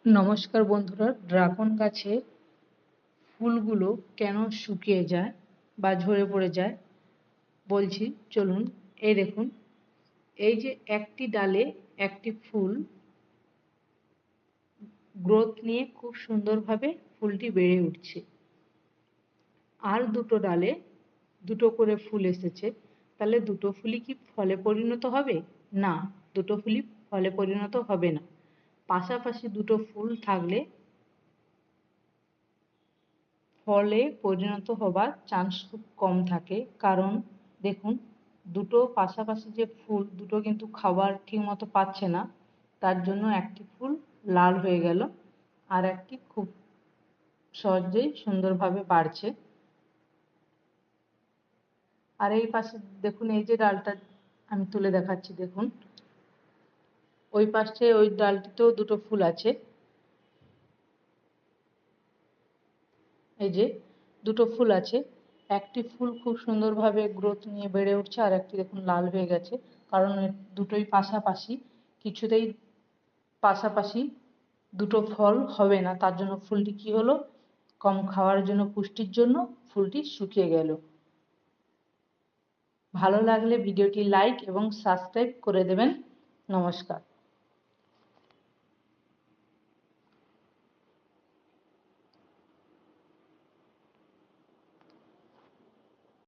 নমস্কার বন্ধুরা, ড্রাগন গাছে ফুলগুলো কেন শুকিয়ে যায় বা ঝরে পড়ে যায় বলছি, চলুন। এই দেখুন, এই যে একটি ডালে একটি ফুল গ্রোথ নিয়ে খুব সুন্দরভাবে ফুলটি বেড়ে উঠছে, আর দুটো ডালে দুটো করে ফুল এসেছে। তাহলে দুটো ফুলই কি ফলে পরিণত হবে? না, দুটো ফুলই ফলে পরিণত হবে না। পাশাপাশি দুটো ফুল থাকলে ফলে পরিণত হবার চান্স খুব কম থাকে। কারণ দেখুন, দুটো পাশাপাশি যে ফুল দুটো কিন্তু খাবার ঠিক মতো পাচ্ছে না, তার জন্য একটি ফুল লাল হয়ে গেল, আর একটি খুব সহজেই সুন্দরভাবে বাড়ছে। আর এই পাশে দেখুন, এই যে ডালটা আমি তুলে দেখাচ্ছি, দেখুন ওই পাশে ওই ডালটিতেও দুটো ফুল আছে। এই যে দুটো ফুল আছে, একটি ফুল খুব সুন্দরভাবে গ্রোথ নিয়ে বেড়ে উঠছে, আর একটি দেখুন লাল হয়ে গেছে। কারণ দুটোই পাশাপাশি, কিছুতেই পাশাপাশি দুটো ফল হবে না, তার জন্য ফুলটি কি হলো, কম খাওয়ার জন্য, পুষ্টির জন্য ফুলটি শুকিয়ে গেল। ভালো লাগলে ভিডিওটি লাইক এবং সাবস্ক্রাইব করে দেবেন। নমস্কার।